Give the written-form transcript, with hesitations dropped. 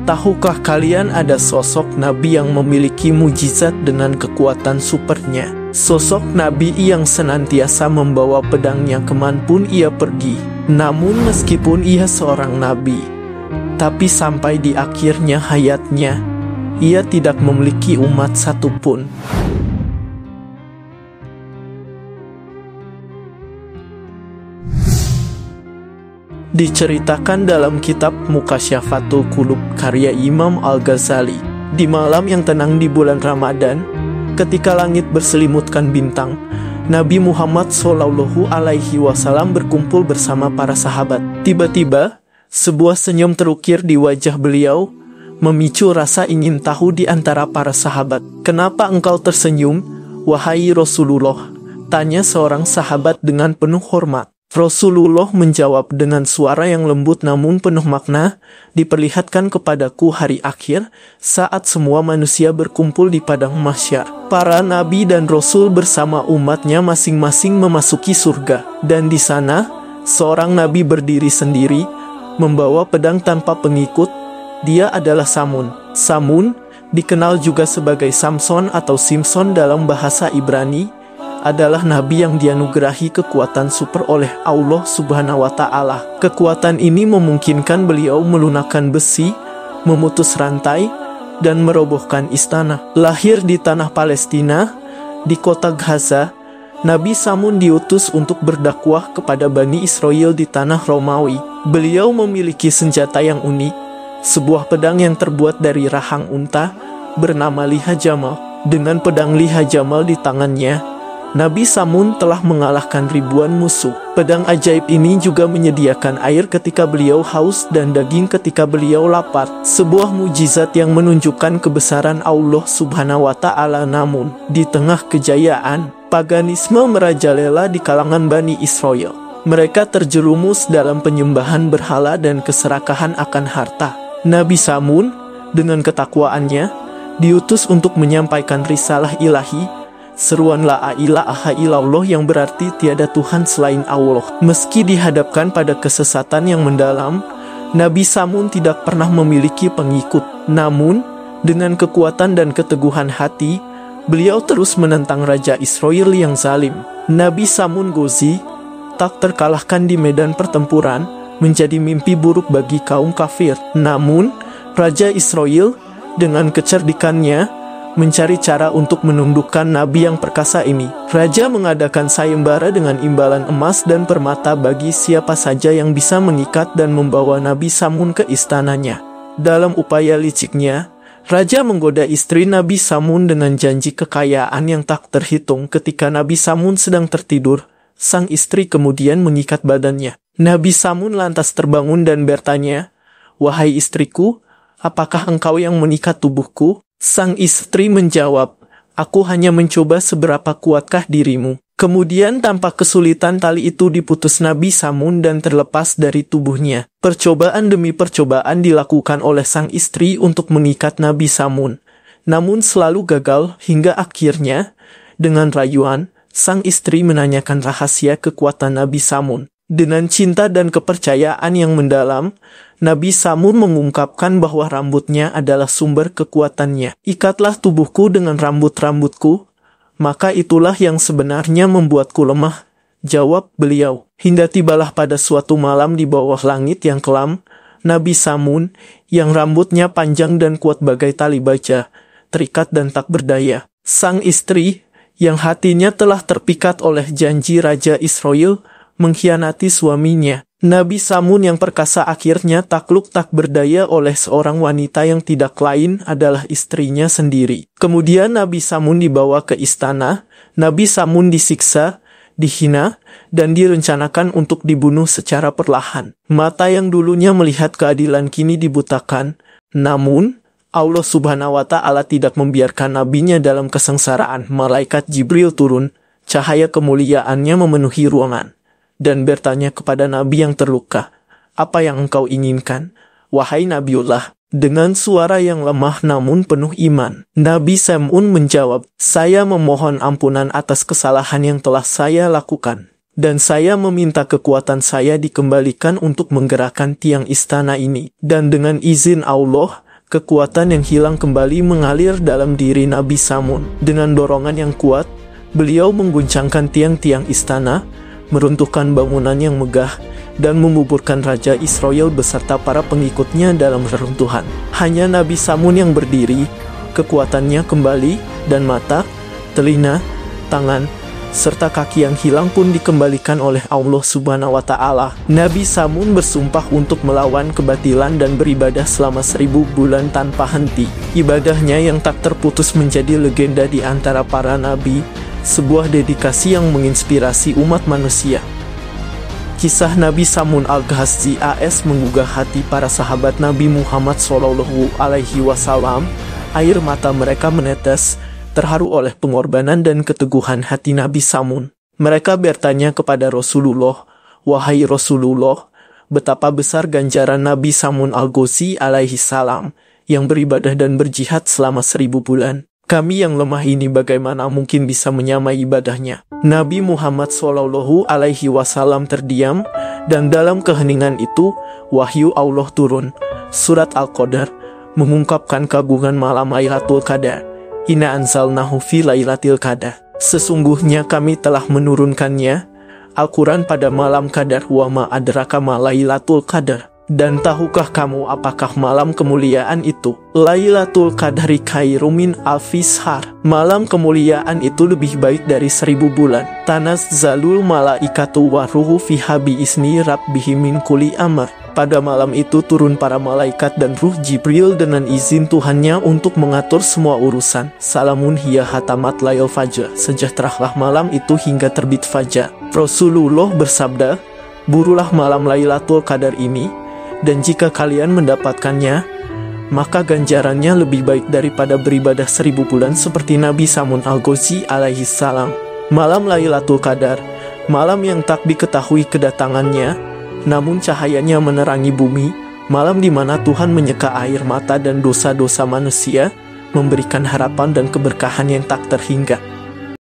Tahukah kalian ada sosok nabi yang memiliki mujizat dengan kekuatan supernya? Sosok nabi yang senantiasa membawa pedangnya kemanapun ia pergi. Namun meskipun ia seorang nabi, tapi sampai di akhirnya hayatnya, ia tidak memiliki umat satupun. Diceritakan dalam kitab Mukasyafatul Qulub karya Imam Al-Ghazali, di malam yang tenang di bulan Ramadan, ketika langit berselimutkan bintang, Nabi Muhammad SAW berkumpul bersama para sahabat. Tiba-tiba, sebuah senyum terukir di wajah beliau, memicu rasa ingin tahu di antara para sahabat. "Kenapa engkau tersenyum, wahai Rasulullah?" tanya seorang sahabat dengan penuh hormat. Rasulullah menjawab dengan suara yang lembut namun penuh makna, "Diperlihatkan kepadaku hari akhir, saat semua manusia berkumpul di padang mahsyar. Para nabi dan rasul bersama umatnya masing-masing memasuki surga. Dan di sana, seorang nabi berdiri sendiri, membawa pedang tanpa pengikut. Dia adalah Samun. Samun, dikenal juga sebagai Samson atau Simpson dalam bahasa Ibrani, adalah nabi yang dianugerahi kekuatan super oleh Allah Subhanahu wa Ta'ala. Kekuatan ini memungkinkan beliau melunakkan besi, memutus rantai, dan merobohkan istana. Lahir di tanah Palestina, di kota Gaza, Nabi Samun diutus untuk berdakwah kepada Bani Israel di tanah Romawi. Beliau memiliki senjata yang unik, sebuah pedang yang terbuat dari rahang unta, bernama Liha Jamal. Dengan pedang Liha Jamal di tangannya, Nabi Samun telah mengalahkan ribuan musuh. Pedang ajaib ini juga menyediakan air ketika beliau haus dan daging ketika beliau lapar. Sebuah mujizat yang menunjukkan kebesaran Allah Subhanahu wa Ta'ala. Namun, di tengah kejayaan, paganisme merajalela di kalangan Bani Israel. Mereka terjerumus dalam penyembahan berhala dan keserakahan akan harta. Nabi Samun, dengan ketakwaannya, diutus untuk menyampaikan risalah ilahi, seruan la ilaha illallah yang berarti tiada Tuhan selain Allah. Meski dihadapkan pada kesesatan yang mendalam, Nabi Samun tidak pernah memiliki pengikut. Namun, dengan kekuatan dan keteguhan hati, beliau terus menentang Raja Israel yang zalim. Nabi Samun Ghazi tak terkalahkan di medan pertempuran, menjadi mimpi buruk bagi kaum kafir. Namun, Raja Israel dengan kecerdikannya mencari cara untuk menundukkan nabi yang perkasa ini. Raja mengadakan sayembara dengan imbalan emas dan permata bagi siapa saja yang bisa mengikat dan membawa Nabi Samun ke istananya. Dalam upaya liciknya, Raja menggoda istri Nabi Samun dengan janji kekayaan yang tak terhitung. Ketika Nabi Samun sedang tertidur, sang istri kemudian mengikat badannya. Nabi Samun lantas terbangun dan bertanya, "Wahai istriku, apakah engkau yang mengikat tubuhku?" Sang istri menjawab, "Aku hanya mencoba seberapa kuatkah dirimu." Kemudian tanpa kesulitan tali itu diputus Nabi Samun dan terlepas dari tubuhnya. Percobaan demi percobaan dilakukan oleh sang istri untuk mengikat Nabi Samun, namun selalu gagal hingga akhirnya, dengan rayuan, sang istri menanyakan rahasia kekuatan Nabi Samun. Dengan cinta dan kepercayaan yang mendalam, Nabi Samun mengungkapkan bahwa rambutnya adalah sumber kekuatannya. "Ikatlah tubuhku dengan rambut-rambutku, maka itulah yang sebenarnya membuatku lemah," jawab beliau. Hingga tibalah pada suatu malam di bawah langit yang kelam, Nabi Samun, yang rambutnya panjang dan kuat bagai tali baja, terikat dan tak berdaya. Sang istri, yang hatinya telah terpikat oleh janji Raja Israel, mengkhianati suaminya. Nabi Samun yang perkasa akhirnya takluk tak berdaya oleh seorang wanita yang tidak lain adalah istrinya sendiri. Kemudian Nabi Samun dibawa ke istana. Nabi Samun disiksa, dihina, dan direncanakan untuk dibunuh secara perlahan. Mata yang dulunya melihat keadilan kini dibutakan. Namun, Allah Subhanahu wa Ta'ala tidak membiarkan nabinya dalam kesengsaraan. Malaikat Jibril turun, cahaya kemuliaannya memenuhi ruangan, dan bertanya kepada nabi yang terluka, "Apa yang engkau inginkan, wahai Nabiullah?" Dengan suara yang lemah namun penuh iman, Nabi Samun menjawab, "Saya memohon ampunan atas kesalahan yang telah saya lakukan, dan saya meminta kekuatan saya dikembalikan untuk menggerakkan tiang istana ini. Dan dengan izin Allah, Kekuatan yang hilang kembali mengalir dalam diri Nabi Samun. Dengan dorongan yang kuat, beliau mengguncangkan tiang-tiang istana, meruntuhkan bangunan yang megah, dan menguburkan Raja Israel beserta para pengikutnya dalam reruntuhan. Hanya Nabi Samun yang berdiri, kekuatannya kembali, dan mata, telinga, tangan, serta kaki yang hilang pun dikembalikan oleh Allah Subhanahu wa Ta'ala. Nabi Samun bersumpah untuk melawan kebatilan dan beribadah selama 1000 bulan tanpa henti. Ibadahnya yang tak terputus menjadi legenda di antara para nabi, sebuah dedikasi yang menginspirasi umat manusia. Kisah Nabi Samun Al-Ghazzi AS menggugah hati para sahabat Nabi Muhammad SAW. Air mata mereka menetes, terharu oleh pengorbanan dan keteguhan hati Nabi Samun. Mereka bertanya kepada Rasulullah, "Wahai Rasulullah, betapa besar ganjaran Nabi Samun Al-Ghazzi alaihi salam yang beribadah dan berjihad selama 1000 bulan. Kami yang lemah ini bagaimana mungkin bisa menyamai ibadahnya?" Nabi Muhammad SAW terdiam, dan dalam keheningan itu, wahyu Allah turun. Surat Al-Qadar mengungkapkan keagungan malam Lailatul Qadar. Inna anzalnahu fi lailatul qadar. Sesungguhnya kami telah menurunkannya, Al-Quran, pada malam Qadar. Wa ma adraka ma lailatul qadar. Dan tahukah kamu apakah malam kemuliaan itu? Lailatul Qadari khairum min alfi syahr. Malam kemuliaan itu lebih baik dari 1000 bulan. Tanazzalul malaikatu waruhu fiha biizni rabbihim min kulli amr. Pada malam itu turun para malaikat dan ruh Jibril dengan izin Tuhannya untuk mengatur semua urusan. Salamun hiya hatamat layl fajr. Sejahteralah malam itu hingga terbit fajar. Rasulullah bersabda, "Burulah malam Lailatul Qadar ini, dan jika kalian mendapatkannya, maka ganjarannya lebih baik daripada beribadah 1000 bulan seperti Nabi Samun Al-Ghazzi alaihi salam." Malam Lailatul Qadar, malam yang tak diketahui kedatangannya, namun cahayanya menerangi bumi, malam di mana Tuhan menyeka air mata dan dosa-dosa manusia, memberikan harapan dan keberkahan yang tak terhingga.